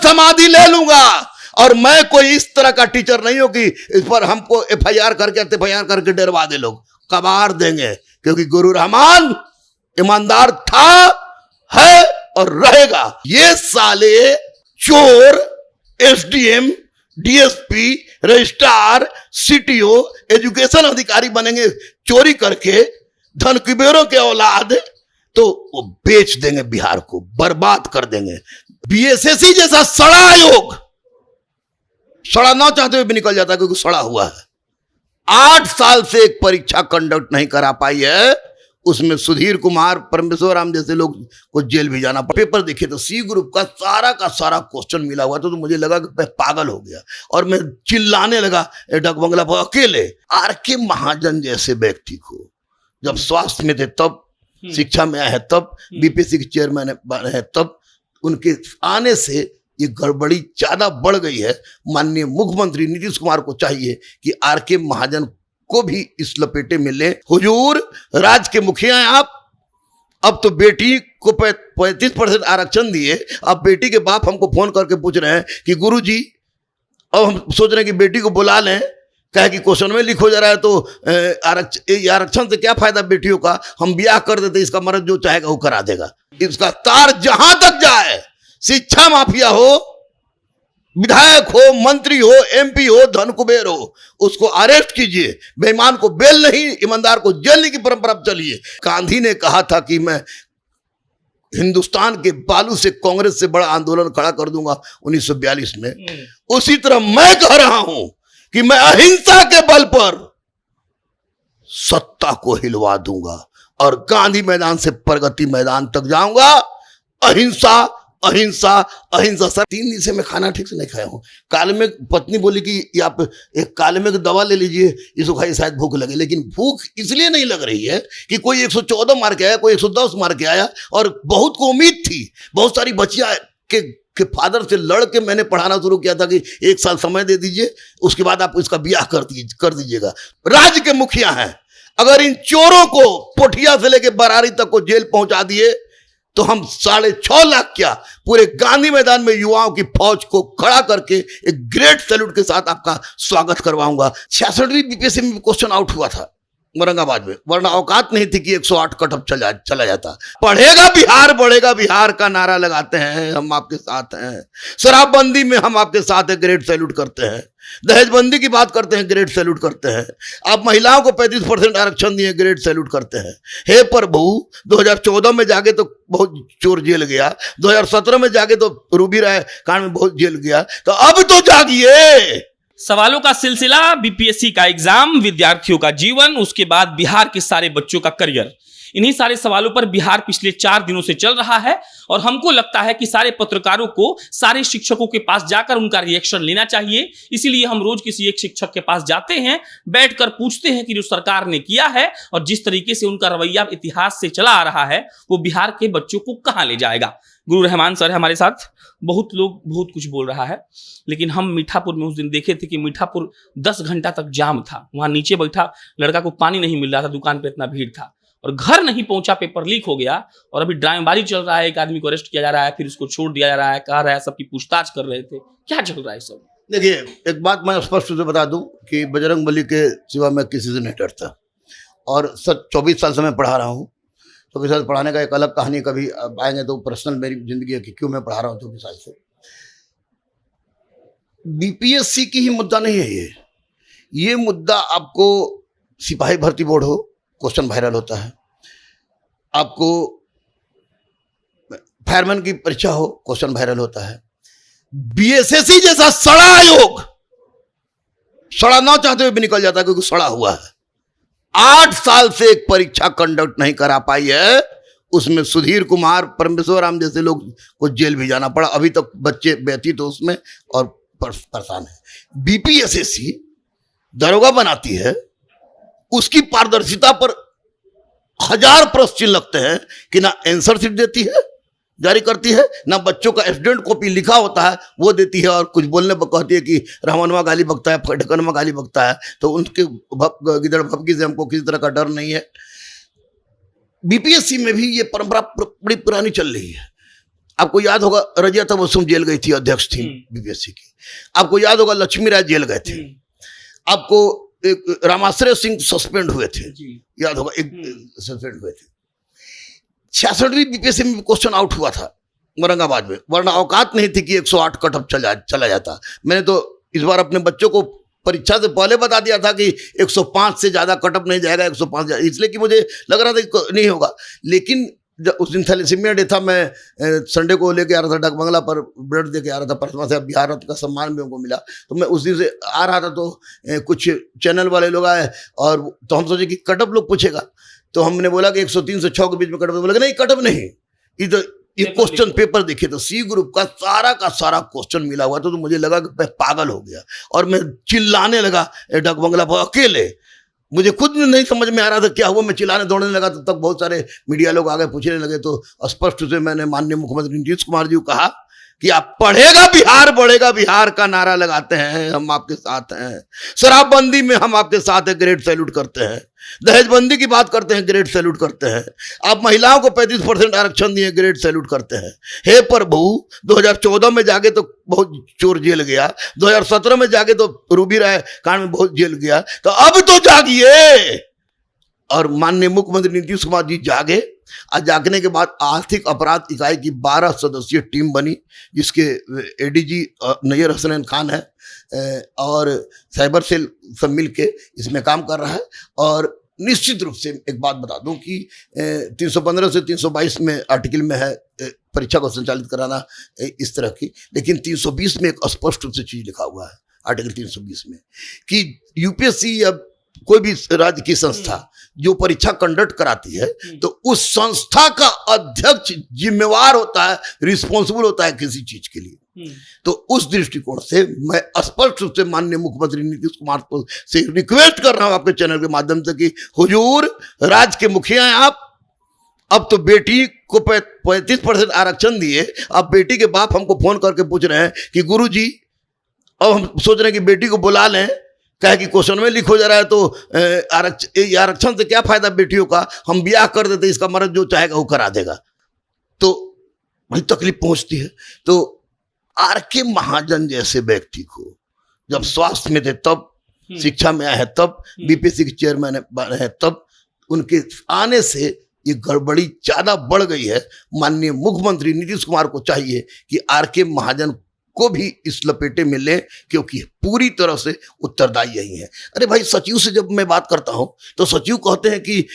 समाधि ले लूंगा। और मैं कोई इस तरह का टीचर नहीं हूं कि इस पर हमको एफआईआर करके डरवा दे लोग, कबाड़ देंगे। क्योंकि गुरु रहमान ईमानदार था, है और रहेगा। ये साले चोर SDM, DSP, registrar, CTO, education अधिकारी बनेंगे चोरी करके, धन कुबेरों के औलाद, तो वो बेच देंगे बिहार को, बर्बाद कर देंगे। बीएसएससी जैसा सड़ा आयोग सड़ना चाहते हुए भी निकल जाता है, क्योंकि सड़ा हुआ है। 8 साल से एक परीक्षा कंडक्ट नहीं करा पाई है, उसमें सुधीर कुमार, परमेश्वर राम जैसे लोग को जेल भी जाना पड़ा। पेपर देखे तो सी ग्रुप का सारा क्वेश्चन मिला हुआ था, तो मुझे लगा कि मैं पागल हो गया और मैं चिल्लाने लगा डकबंगला पर अकेले। आर.के. महाजन जैसे व्यक्ति को जब स्वास्थ्य में थे तब, शिक्षा में आए हैं तब, बीपीएससी के चेयरमैन बने हैं तब, उनके आने से ये गड़बड़ी ज्यादा बढ़ गई है। माननीय मुख्यमंत्री नीतीश कुमार को चाहिए कि आर.के. महाजन को भी इस लपेटे में ले। हुजूर, राज्य के मुखिया हैं आप, अब तो बेटी को 35% आरक्षण दिए, अब बेटी के बाप हमको फोन करके पूछ रहे हैं कि गुरुजी, अब हम सोच रहे हैं कि बेटी को बुला लें, कहे कि क्वेश्चन में लिख हो जा रहा है, तो आरक्षण से क्या फायदा बेटियों का, हम ब्याह कर देते, इसका मर्द जो चाहेगा वो करा देगा। इसका तार जहां तक जाए, शिक्षा माफिया हो, विधायक हो, मंत्री हो, एमपी हो, धन कुबेर हो, उसको अरेस्ट कीजिए। बेईमान को बेल नहीं, ईमानदार को जेलने की परंपरा चलिए। गांधी ने कहा था कि मैं हिंदुस्तान के बालू से कांग्रेस से बड़ा आंदोलन खड़ा कर दूंगा 1942 में। उसी तरह मैं कह रहा हूं कि मैं अहिंसा के बल पर सत्ता को हिलवा दूंगा और गांधी मैदान से प्रगति मैदान तक जाऊंगा। अहिंसा, अहिंसा, अहिंसा। सर 3 दिन से मैं खाना ठीक से नहीं खाया हूं। काले में पत्नी बोली कि आप एक काले में की दवा ले लीजिए, इसको खाइए शायद भूख लगे, लेकिन भूख इसलिए नहीं लग रही है कि कोई 114 मार के आया, कोई 110 मार के आया, और बहुत को उम्मीद थी। बहुत सारी बच्चियां के फादर से लड़ के मैंने पढ़ाना शुरू किया था कि 1 साल समय दे दीजिए, उसके बाद आप इसका ब्याह कर दीजिएगा। राज्य के मुखिया हैं, अगर इन चोरों को पोठिया से लेके बरारी तक को जेल पहुंचा दिए तो हम 6.5 लाख क्या पूरे गांधी मैदान में युवाओं की फौज को खड़ा करके एक ग्रेट सैल्यूट के साथ आपका स्वागत करवाऊंगा। 66वीं बीपीएससी में क्वेश्चन आउट हुआ था औरंगाबाद में, वरना औकात नहीं थी कि 108 कटअप चला जाता। पढ़ेगा बिहार, बढ़ेगा बिहार का नारा लगाते हैं, हम आपके साथ हैं। शराबबंदी में हम आपके साथ हैं, ग्रेट सैल्यूट करते हैं। दहेजबंदी की बात करते हैं, ग्रेट सैल्यूट करते हैं। आप महिलाओं को 35% आरक्षण दिए, ग्रेट सैल्यूट करते हैं। हे प्रभु, 2014 में जाके तो बहुत चोर जेल गया, 2017 में जाके तो रूबी राय कांड में बहुत जेल गया, तो अब तो जागिए। सवालों का सिलसिला, बीपीएससी का एग्जाम, विद्यार्थियों का जीवन, उसके बाद बिहार के सारे बच्चों का करियर। इन्हीं सारे सवालों पर बिहार पिछले 4 दिनों से चल रहा है और हमको लगता है कि सारे पत्रकारों को सारे शिक्षकों के पास जाकर उनका रिएक्शन लेना चाहिए। इसीलिए हम रोज किसी एक शिक्षक के पास जाते हैं, बैठकर पूछते हैं कि जो सरकार ने किया है और जिस तरीके से उनका रवैया इतिहास से चला आ रहा है, वो बिहार के बच्चों को कहां ले जाएगा। गुरु रहमान सर है हमारे साथ। बहुत लोग बहुत कुछ बोल रहा है, लेकिन हम मीठापुर में उस दिन देखे थे कि मीठापुर 10 घंटा तक जाम था। वहां नीचे बैठा लड़का को पानी नहीं मिल रहा था, दुकान पे इतना भीड़ था, और घर नहीं पहुंचा, पेपर लीक हो गया और अभी ड्रामेबाजी चल रहा है। एक आदमी को अरेस्ट किया जा रहा है, फिर उसको छोड़ दिया जा रहा है, कहा रहा है सबकी पूछताछ कर रहे थे। क्या चल रहा है सब? देखिए, एक बात मैं स्पष्ट रूप से बता दूं कि बजरंगबली के सिवा मैं किसी से नहीं डरता। और सर 24 साल से मैं पढ़ा रहा हूँ। 24 साल पढ़ाने का एक अलग कहानी, कभी आएंगे तो पर्सनल मेरी जिंदगी है कि क्यों मैं पढ़ा रहा हूँ 24 साल से। बीपीएससी की ही मुद्दा नहीं है ये मुद्दा आपको सिपाही भर्ती बोर्ड हो, क्वेश्चन वायरल होता है, आपको फायरमैन की परीक्षा हो, क्वेश्चन वायरल होता है। बीएसएससी जैसा सड़ा आयोग सड़ना चाहते हुए भी निकल जाता है, क्योंकि सड़ा हुआ है। 8 साल से एक परीक्षा कंडक्ट नहीं करा पाई है, उसमें सुधीर कुमार, परमेश्वर राम जैसे लोग को जेल भी जाना पड़ा। अभी तक बच्चे व्यतीत हो उसमें और परेशान है। बीपीएससी दरोगा बनाती है, उसकी पारदर्शिता पर 1000 प्रश्न चिन्ह लगते हैं कि ना आंसर शीट देती है, जारी करती है, ना बच्चों का स्टूडेंट कॉपी लिखा होता है वो देती है, और कुछ बोलने पर कहती है कि रहमानुमा गाली बकता है, ढकनमा गाली बकता है, तो उनके गिदड़ भपकी से हमको किसी तरह का डर नहीं है। बीपीएससी में भी ये परंपरा बड़ी पुरानी चल रही है। आपको याद होगा रजिया तबस्सुम जेल गई थी, अध्यक्ष थी बीपीएससी की। आपको याद होगा लक्ष्मी राय जेल गए थे। आपको एक रामाश्रय सिंह सस्पेंड हुए थे, याद होगा, एक सस्पेंड हुए थे। 66वीं बीपीएससी में क्वेश्चन आउट हुआ था औरंगाबाद में, वरना औकात नहीं थी कि 108 कटअप चला जाता। मैंने तो इस बार अपने बच्चों को परीक्षा से पहले बता दिया था कि 105 से ज्यादा कटअप नहीं जाएगा, 105 इसलिए कि मुझे लग रहा था कि नहीं होगा। लेकिन जब उस दिन थैलेसीमिया डे था, मैं संडे को लेके आ रहा था, डाक बंगला पर ब्लड दे के आ रहा था, परसमा से बिहार रत्न का सम्मान भी उनको मिला। तो मैं उस दिन से आ रहा था, तो कुछ चैनल वाले लोग आए और तो हम सोचे कि कटअप लोग पूछेगा, तो हमने बोला कि 103 से 6 के बीच में कटअप। बोला नहीं कटअप नहीं, ये क्वेश्चन पेपर देखिए तो सी ग्रुप का सारा क्वेश्चन मिला हुआ। तो मुझे लगा कि मैं पागल हो गया और मैं चिल्लाने लगा डाक बंगला पर अकेले। मुझे खुद नहीं समझ में आ रहा था क्या हुआ, मैं चिल्लाने दौड़ने लगा। तब तक बहुत सारे मीडिया लोग आगे पूछने लगे। तो स्पष्ट से मैंने माननीय मुख्यमंत्री नीतीश कुमार जी को कहा कि आप पढ़ेगा बिहार बढ़ेगा बिहार का नारा लगाते हैं, हम आपके साथ हैं। शराबबंदी में हम आपके साथ हैं, ग्रेट सैल्यूट करते हैं। दहेजबंदी की बात करते हैं, ग्रेट सैल्यूट करते हैं। आप महिलाओं को 35% आरक्षण दिए, ग्रेट सैल्यूट करते हैं। हे प्रभु, 2014 में जाके तो बहुत चोर जेल गया, 2017 में जाके तो रूबी राय कांड में बहुत जेल गया, तो अब तो जागिए। और माननीय मुख्यमंत्री नीतीश कुमार जी जागे। आज जागने के बाद आर्थिक अपराध इकाई की 12 सदस्यीय टीम बनी, जिसके एडीजी नैयर हसनैन खान है और साइबर सेल सब मिल के इसमें काम कर रहा है। और निश्चित रूप से एक बात बता दूं कि 315 से 322 में आर्टिकल में है परीक्षा को संचालित कराना इस तरह की, लेकिन 320 में एक स्पष्ट रूप से चीज लिखा हुआ है आर्टिकल 320 में कि यूपीएससी या कोई भी राज्य की संस्था जो परीक्षा कंडक्ट कराती है तो उस संस्था का अध्यक्ष जिम्मेवार होता है, रिस्पॉन्सिबल होता है किसी चीज के लिए। तो उस दृष्टिकोण से मैं स्पष्ट रूप से माननीय मुख्यमंत्री नीतीश कुमार को से रिक्वेस्ट कर रहा हूं आपके चैनल के माध्यम से कि हुजूर, राज्य के मुखिया हैं आप, अब तो बेटी को 35% आरक्षण दिए, अब बेटी के बाप हमको फोन करके पूछ रहे हैं कि गुरुजी, अब हम सोच रहे हैं कि बेटी को बुला लें, कहे कि क्वेश्चन में लिख हो जा रहा है, तो आरक्षण से क्या फायदा बेटियों का, हम ब्याह कर देते, इसका मर्द जो चाहेगा वो करा देगा। तो बड़ी तकलीफ पहुंचती है। तो आर.के. महाजन जैसे व्यक्ति को जब स्वास्थ्य में थे तब, शिक्षा में आए हैं तब, बीपीएससी के चेयरमैन बने हैं तब, उनके आने से ये गड़बड़ी ज्यादा बढ़ गई है। माननीय मुख्यमंत्री नीतीश कुमार को चाहिए कि आर.के. महाजन को भी इस लपेटे में ले, क्योंकि पूरी तरह से उत्तरदायी यही है। अरे भाई, सचिव से जब मैं बात करता हूं तो सचिव कहते हैं कि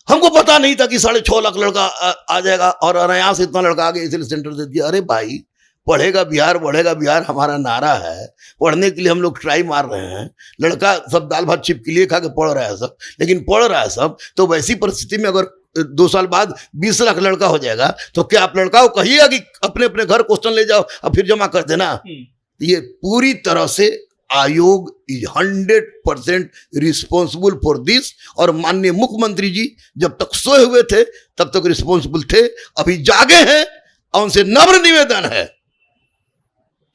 हमको पता नहीं था कि 6.5 लाख लड़का आ जाएगा और अनायास से इतना लड़का आ गया इसलिए सेंटर दे दिया। अरे भाई, पढ़ेगा बिहार बढ़ेगा बिहार हमारा नारा है, पढ़ने के लिए हम लोग ट्राई मार रहे हैं। लड़का सब दाल भात छिप के लिए खा के पढ़ रहा है सब, लेकिन पढ़ रहा है सब। तो वैसी परिस्थिति में अगर 2 साल बाद 20 लाख लड़का हो जाएगा तो क्या आप लड़का को कहिएगा कि अपने अपने घर क्वेश्चन ले जाओ और फिर जमा कर देना? ये पूरी तरह से आयोग इज 100% रिस्पॉन्सिबल फॉर दिस। और माननीय मुख्यमंत्री जी जब तक सोए हुए थे तब तक रिस्पॉन्सिबल थे, अभी जागे हैं और उनसे नम्र निवेदन है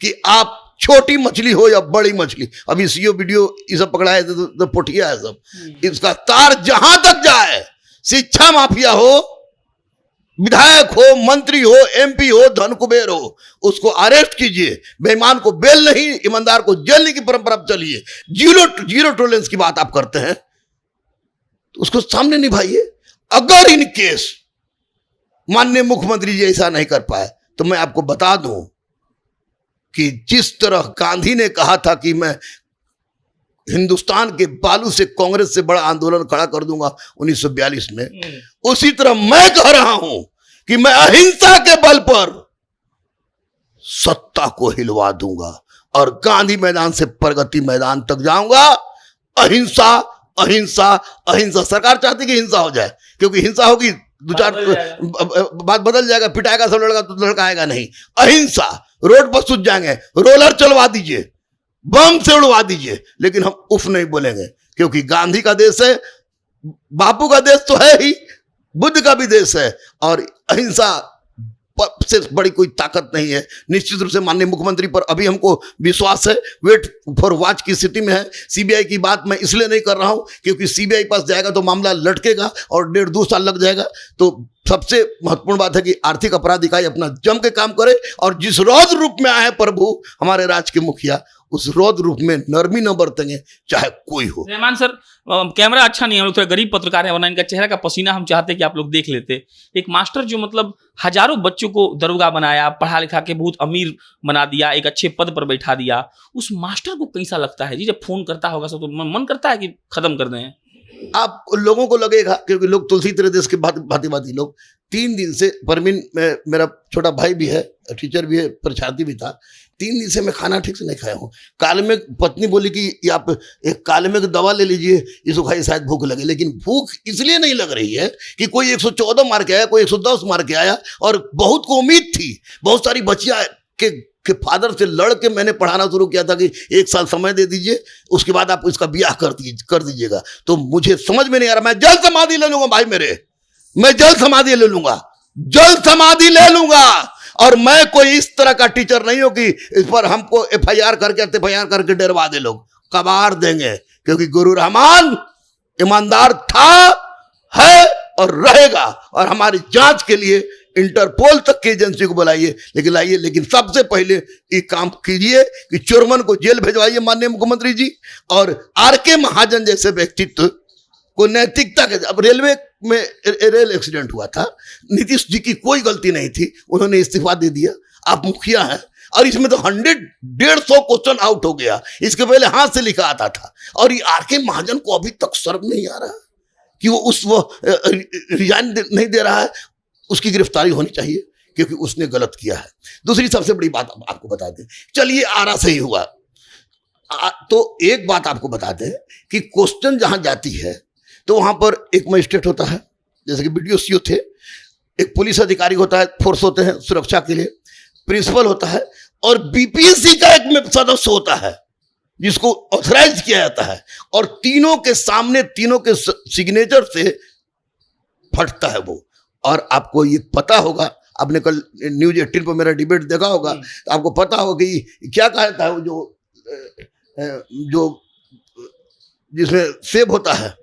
कि आप छोटी मछली हो या बड़ी मछली, अभी सीओ वीडियो ये सब पकड़ा है तो पोठिया है सब, इसका तार जहां तक जाए, शिक्षा माफिया हो, विधायक हो, मंत्री हो, एमपी हो, धन कुबेर हो, उसको अरेस्ट कीजिए। बेईमान को बेल नहीं, ईमानदार को जेल की परंपरा चलिए। जीरो टॉलरेंस की बात आप करते हैं तो उसको सामने निभाइए। अगर इन केस माननीय मुख्यमंत्री जी ऐसा नहीं कर पाए तो मैं आपको बता दूं कि जिस तरह गांधी ने कहा था कि मैं हिंदुस्तान के बालू से कांग्रेस से बड़ा आंदोलन खड़ा कर दूंगा 1942 में, उसी तरह मैं कह रहा हूं कि मैं अहिंसा के बल पर सत्ता को हिलवा दूंगा और गांधी मैदान से प्रगति मैदान तक जाऊंगा। अहिंसा अहिंसा अहिंसा। सरकार चाहती कि हिंसा हो जाए, क्योंकि हिंसा होगी 2-4 बात बदल जाएगा, पिटाएगा सब लड़का तो लड़का आएगा नहीं। अहिंसा, रोड पर सूझ जाएंगे, रोलर चलवा दीजिए, बम से उड़वा दीजिए, लेकिन हम उफ नहीं बोलेंगे, क्योंकि गांधी का देश है, बापू का देश तो है ही, बुद्ध का भी देश है। और अहिंसा से बड़ी कोई ताकत नहीं है। निश्चित रूप से माननीय मुख्यमंत्री पर अभी हमको विश्वास है, वेट फॉर वॉच की स्थिति में है। सीबीआई की बात मैं इसलिए नहीं कर रहा हूं क्योंकि सीबीआई पास जाएगा तो मामला लटकेगा और 1.5-2 साल लग जाएगा। तो सबसे महत्वपूर्ण बात है कि आर्थिक अपराध इकाई अपना जम के काम करे और जिस रौद्र रूप में आए हैं प्रभु हमारे राज्य के मुखिया, उस रौद्र रूप में नरमी न बरतेंगे चाहे कोई हो। रहमान सर, कैमरा अच्छा नहीं है, हम लोग थोड़ा गरीब पत्रकार है, वरना इनका चेहरा का पसीना हम चाहते कि आप लोग देख लेते। एक मास्टर जो मतलब हजारों बच्चों को दरोगा बनाया, पढ़ा लिखा के बहुत अमीर बना दिया, एक अच्छे पद पर बैठा दिया, उस मास्टर को कैसा लगता है जी जब फोन करता होगा सब तो मन करता है कि खत्म कर दें? आप लोगों को लगेगा क्योंकि लोग तुलसी तेरे देश के भांति लोग 3 दिन से, परमीन मेरा छोटा भाई भी है, टीचर भी है, प्रशांति भी था, 3 दिन से मैं खाना ठीक से नहीं खाया हूँ। काले में पत्नी बोली कि आप एक काले में दवा ले लीजिए, इसको खाइए शायद भूख लगे, लेकिन भूख इसलिए नहीं लग रही है कि कोई 114 मार के आया, कोई 110 मार के आया, और बहुत को उम्मीद थी। बहुत सारी बच्चियां के फादर से लड़ के मैंने पढ़ाना शुरू किया था कि 1 साल समय दे दीजिए, उसके बाद आप इसका ब्याह कर दीजिएगा। तो मुझे समझ में नहीं आ रहा, मैं जल्द समाधि ले लूंगा भाई मेरे, मैं जल्द समाधि ले लूंगा, जल्द समाधि ले लूंगा। और मैं कोई इस तरह का टीचर नहीं हूं कि इस पर हमको एफआईआर करके डरवा दे लोग, कबाड़ देंगे, क्योंकि गुरु रहमान ईमानदार था, है और रहेगा। और हमारी जांच के लिए इंटरपोल तक की एजेंसी को बुलाइए, लेकिन सबसे पहले ये काम कीजिए कि चोरमन को जेल भेजवाइए माननीय मुख्यमंत्री जी। और आरके महाजन जैसे व्यक्तित्व को नैतिकता के, अब रेलवे में रेल एक्सीडेंट हुआ था, नीतीश जी की कोई गलती नहीं थी, उन्होंने इस्तीफा दे दिया, आप मुखिया हैं, और इसमें तो 100-150 क्वेश्चन आउट हो गया, इसके पहले हाथ से लिखा आता था। और ये आरके महाजन को अभी तक शर्म नहीं आ रहा कि वो रिजाइन नहीं दे रहा है, उसकी गिरफ्तारी होनी चाहिए क्योंकि उसने गलत किया है। दूसरी सबसे बड़ी बात आपको बता दें, चलिए आरा से ही हुआ, तो एक बात आपको बता दें कि क्वेश्चन जहां जाती है तो वहां पर एक मजिस्ट्रेट होता है, जैसे कि BDO थे, एक पुलिस अधिकारी होता है, फोर्स होते हैं सुरक्षा के लिए, प्रिंसिपल होता है, और BPSC का एक सदस्य होता है जिसको ऑथराइज किया जाता है, और तीनों के सामने तीनों के सिग्नेचर से फटता है वो। और आपको ये पता होगा, आपने कल न्यूज़ 18 पर मेरा डिबेट देखा होगा, तो आपको पता होगा कि क्या कहा था, वो जो जिसमें सेव होता है,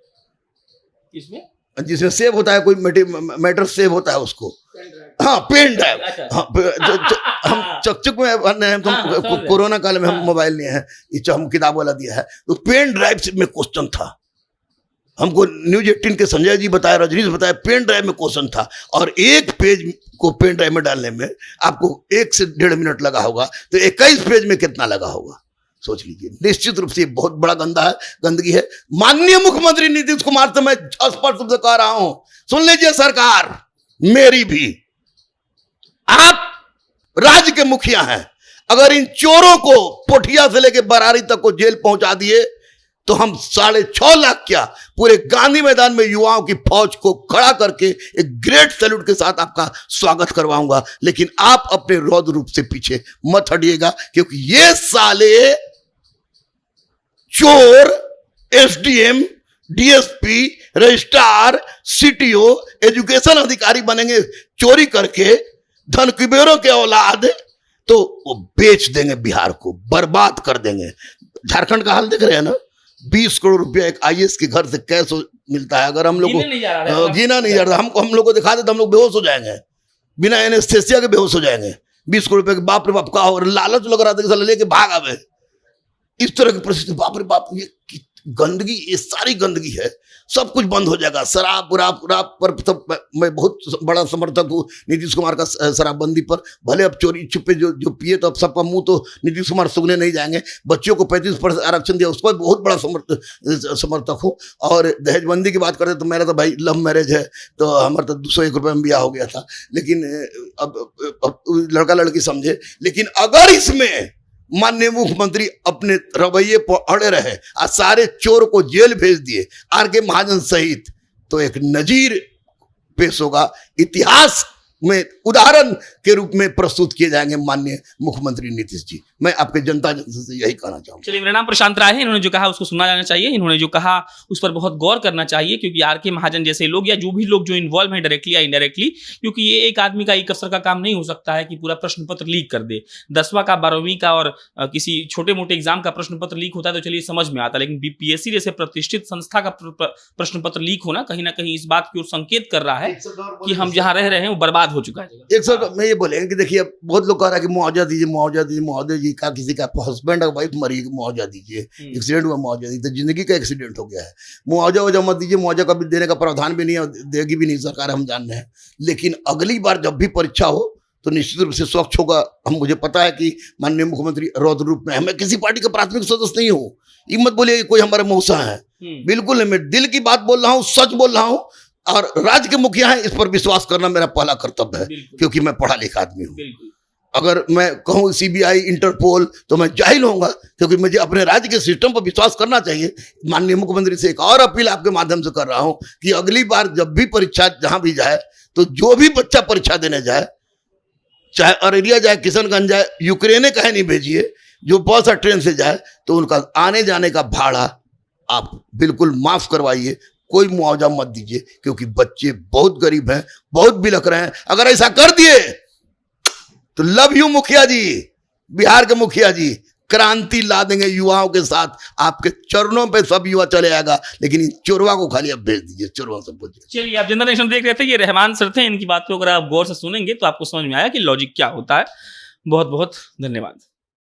जिसमें सेव होता है, कोई मैटर सेव होता है उसको, हाँ पेन ड्राइव, हाँ हम चकचक में कोरोना काल में हम मोबाइल लिए हैं, हम किताब वाला दिया है, तो पेन ड्राइव में क्वेश्चन था, हमको न्यूज़ 18 के संजय जी बताया, रजनीश बताया, पेन ड्राइव में क्वेश्चन था। और एक पेज को पेन ड्राइव में डालने में आपको 1 से 1.5 मिनट लगा होगा, तो 21 पेज में कितना लगा होगा सोच लीजिए। निश्चित रूप से बहुत बड़ा गंदगी है। माननीय मुख्यमंत्री नीतीश कुमार से मैं स्पष्ट रूप से कह रहा हूं, सुन लीजिए सरकार, मेरी भी, आप राज्य के मुखिया हैं, अगर इन चोरों को पोठिया से लेकर बरारी तक को जेल पहुंचा दिए तो हम 6.5 लाख क्या पूरे गांधी मैदान में युवाओं की फौज को खड़ा करके एक ग्रेट सैल्यूट के साथ आपका स्वागत करवाऊंगा। लेकिन आप अपने रौद्र रूप से पीछे मत हटिएगा, क्योंकि ये साले चोर SDM, DSP, registrar, CTO, education अधिकारी बनेंगे चोरी करके, धन कुबेरों के औलाद, तो वो बेच देंगे, बिहार को बर्बाद कर देंगे। झारखंड का हाल देख रहे हैं ना, 20 करोड़ रुपया एक IAS के घर से कैश मिलता है। अगर हम लोग को गिना नहीं जा रहा, हम लोग को दिखा देते, हम लोग बेहोश हो जाएंगे, बिना एनेस्थेसिया के बेहोश हो जाएंगे। 20 करोड़ रुपए के बाप रे बाप का, और लालच लग रहा था कि लेके भाग आवे, इस तरह की परिस्थिति, बाप रे बाप, ये गंदगी, ये सारी गंदगी है, सब कुछ बंद हो जाएगा। शराब पर सब, मैं बहुत बड़ा समर्थक हूँ नीतीश कुमार का शराबबंदी पर। भले अब चोरी छुपे जो पिए तो अब सबका मुंह तो नीतीश कुमार सुगने नहीं जाएंगे। बच्चियों को 35% आरक्षण दिया, उसको बहुत बड़ा समर्थक हूँ। और दहेजबंदी की बात करते तो मेरा तो भाई लव मैरिज है, तो हमारा तो 201 रुपये में ब्याह हो गया था, लेकिन अब लड़का लड़की समझे। लेकिन अगर इसमें माननीय मुख्यमंत्री अपने रवैये पर अड़े रहे और सारे चोर को जेल भेज दिए, आरके महाजन सहित, तो एक नजीर पेश होगा, इतिहास में उदाहरण के रूप में प्रस्तुत किए जाएंगे माननीय मुख्यमंत्री नीतीश जी। मैं आपके जनता से यही कहना चाहूंगा। चलिए, मेरा नाम प्रशांत राय है। इन्होंने जो कहा उसको सुना जाना चाहिए, इन्होंने जो कहा उस पर बहुत गौर करना चाहिए, क्योंकि आर.के. महाजन जैसे लोग या जो भी लोग जो इन्वॉल्व हैं डायरेक्टली या इनडायरेक्टली, क्योंकि ये एक आदमी का एक अफसर का काम नहीं हो सकता है कि पूरा प्रश्न पत्र लीक कर दे। 10वां का 12वीं का और किसी छोटे मोटे एग्जाम का प्रश्न पत्र लीक होता है तो चलिए समझ में आता है, लेकिन बीपीएससी जैसे प्रतिष्ठित संस्था का प्रश्न पत्र लीक होना कहीं ना कहीं इस बात की ओर संकेत कर रहा है कि हम जहां रह रहे हैं वो बर्बाद हो चुका है। एक सर मैं ये बोलेंगे कि देखिए, बहुत लोग कह रहा है कि मुआवजा दीजिए, मुआवजा दीजिए, मुआवजा जी का किसी का हस्बैंड और वाइफ मरी, मुआवजा दीजिए, एक्सीडेंट हुआ मुआवजा दीजिए, तो जिंदगी का एक्सीडेंट हो गया है, मुआवजा मत दीजिए। मुआवजा कभी देने का प्रावधान भी नहीं है, देगी भी नहीं सरकार, हम जान रहे हैं। लेकिन अगली बार जब भी परीक्षा हो तो निश्चित रूप से स्वच्छ होगा। हम मुझे पता है कि माननीय मुख्यमंत्री रौद्र रूप में, मैं किसी पार्टी का प्राथमिक सदस्य नहीं हूँ, ये मत बोलिए कि कोई हमारे मौसा है, बिल्कुल नहीं, मैं दिल की बात बोल रहा हूँ, सच बोल रहा हूँ। और राज्य के मुखिया हैं, इस पर विश्वास करना मेरा पहला कर्तव्य है, क्योंकि मैं पढ़ा लिखा आदमी हूँ। अगर मैं कहूँ सीबीआई, इंटरपोल, तो मैं जाहिल होऊंगा, क्योंकि मुझे अपने राज्य के सिस्टम पर विश्वास करना चाहिए। माननीय मुख्यमंत्री से एक और अपील आपके माध्यम से कर रहा हूँ कि अगली बार जब भी परीक्षा जहां भी जाए, तो जो भी बच्चा परीक्षा देने जाए, चाहे अररिया जाए, किशनगंज जाए, यूक्रेन कहीं नहीं भेजिए। जो बस और ट्रेन से जाए तो उनका आने जाने का भाड़ा आप बिल्कुल माफ करवाइए, कोई मुआवजा मत दीजिए, क्योंकि बच्चे बहुत गरीब हैं, बहुत बिलख रहे हैं। अगर ऐसा कर दिए तो लव यू मुखिया जी, बिहार के मुखिया जी, क्रांति ला देंगे युवाओं के साथ। आपके चरणों पे सब युवा चले आएगा, लेकिन इन चोरवा को खाली अब भेज दीजिए, चोरवा से पूछिए। चलिए, आप जनता नेशन देख रहे थे, ये रहमान सर थे, इनकी बात को अगर आप गौर से सुनेंगे तो आपको समझ में आया कि लॉजिक क्या होता है। बहुत बहुत धन्यवाद।